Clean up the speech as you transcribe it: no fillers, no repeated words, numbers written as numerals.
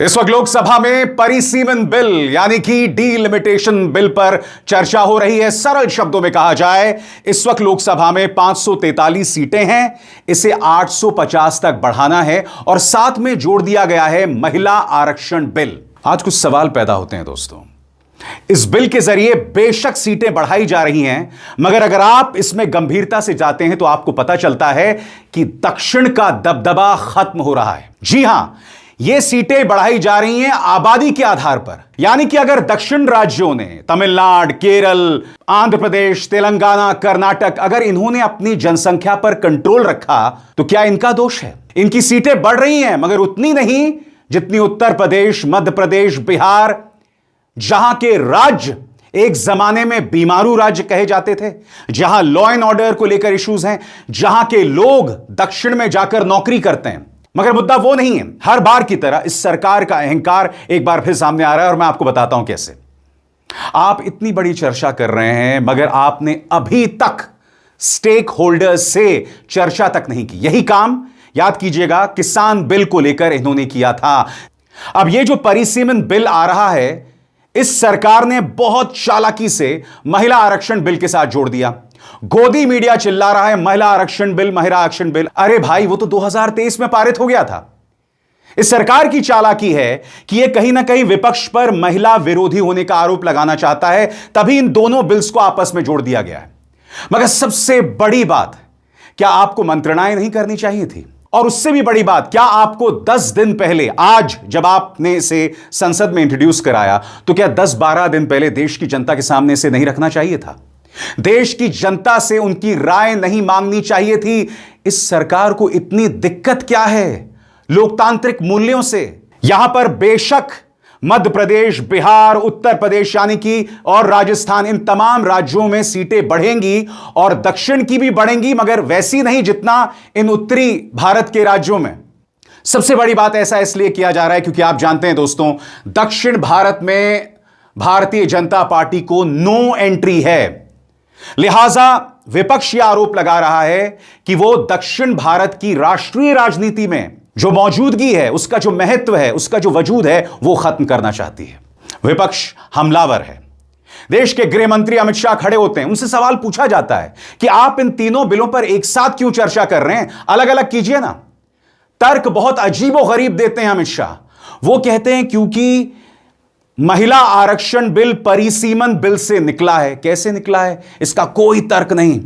इस वक्त लोकसभा में परिसीमन बिल यानी कि डीलिमिटेशन बिल पर चर्चा हो रही है। सरल शब्दों में कहा जाए, इस वक्त लोकसभा में 543 सीटें हैं, इसे 850 तक बढ़ाना है और साथ में जोड़ दिया गया है महिला आरक्षण बिल। आज कुछ सवाल पैदा होते हैं दोस्तों, इस बिल के जरिए बेशक सीटें बढ़ाई जा रही हैं, मगर अगर आप इसमें गंभीरता से जाते हैं तो आपको पता चलता है कि दक्षिण का दबदबा खत्म हो रहा है। जी हां, ये सीटें बढ़ाई जा रही हैं आबादी के आधार पर, यानी कि अगर दक्षिण राज्यों ने तमिलनाडु, केरल, आंध्र प्रदेश, तेलंगाना, कर्नाटक, अगर इन्होंने अपनी जनसंख्या पर कंट्रोल रखा तो क्या इनका दोष है? इनकी सीटें बढ़ रही हैं मगर उतनी नहीं जितनी उत्तर प्रदेश, मध्य प्रदेश, बिहार, जहां के राज्य एक जमाने में बीमारू राज्य कहे जाते थे, जहां लॉ एंड ऑर्डर को लेकर इश्यूज हैं, जहां के लोग दक्षिण में जाकर नौकरी करते हैं। मगर मुद्दा वो नहीं है। हर बार की तरह इस सरकार का अहंकार एक बार फिर सामने आ रहा है और मैं आपको बताता हूं कैसे। आप इतनी बड़ी चर्चा कर रहे हैं मगर आपने अभी तक स्टेक होल्डर्स से चर्चा तक नहीं की। यही काम याद कीजिएगा किसान बिल को लेकर इन्होंने किया था। अब ये जो परिसीमन बिल आ रहा है, इस सरकार ने बहुत चालाकी से महिला आरक्षण बिल के साथ जोड़ दिया। गोदी मीडिया चिल्ला रहा है महिला आरक्षण बिल, महिला आरक्षण बिल। अरे भाई, वो तो 2023 में पारित हो गया था। इस सरकार की चालाकी है कि यह कहीं ना कहीं विपक्ष पर महिला विरोधी होने का आरोप लगाना चाहता है, तभी इन दोनों बिल्स को आपस में जोड़ दिया गया है। मगर सबसे बड़ी बात, क्या आपको मंत्रणाएं नहीं करनी चाहिए थी? और उससे भी बड़ी बात, क्या आपको 10 दिन पहले, आज जब आपने इसे संसद में इंट्रोड्यूस कराया, तो क्या 10-12 दिन पहले देश की जनता के सामने इसे नहीं रखना चाहिए था? देश की जनता से उनकी राय नहीं मांगनी चाहिए थी? इस सरकार को इतनी दिक्कत क्या है लोकतांत्रिक मूल्यों से? यहां पर बेशक मध्य प्रदेश, बिहार, उत्तर प्रदेश यानी कि और राजस्थान, इन तमाम राज्यों में सीटें बढ़ेंगी और दक्षिण की भी बढ़ेंगी, मगर वैसी नहीं जितना इन उत्तरी भारत के राज्यों में। सबसे बड़ी बात, ऐसा इसलिए किया जा रहा है क्योंकि आप जानते हैं दोस्तों, दक्षिण भारत में भारतीय जनता पार्टी को नो एंट्री है। लिहाजा विपक्ष यह आरोप लगा रहा है कि वो दक्षिण भारत की राष्ट्रीय राजनीति में जो मौजूदगी है, उसका जो महत्व है, उसका जो वजूद है, वो खत्म करना चाहती है। विपक्ष हमलावर है। देश के गृह मंत्री अमित शाह खड़े होते हैं, उनसे सवाल पूछा जाता है कि आप इन तीनों बिलों पर एक साथ क्यों चर्चा कर रहे हैं, अलग अलग कीजिए ना। तर्क बहुत अजीबोगरीब देते हैं अमित शाह। वो कहते हैं क्योंकि महिला आरक्षण बिल परिसीमन बिल से निकला है। कैसे निकला है, इसका कोई तर्क नहीं।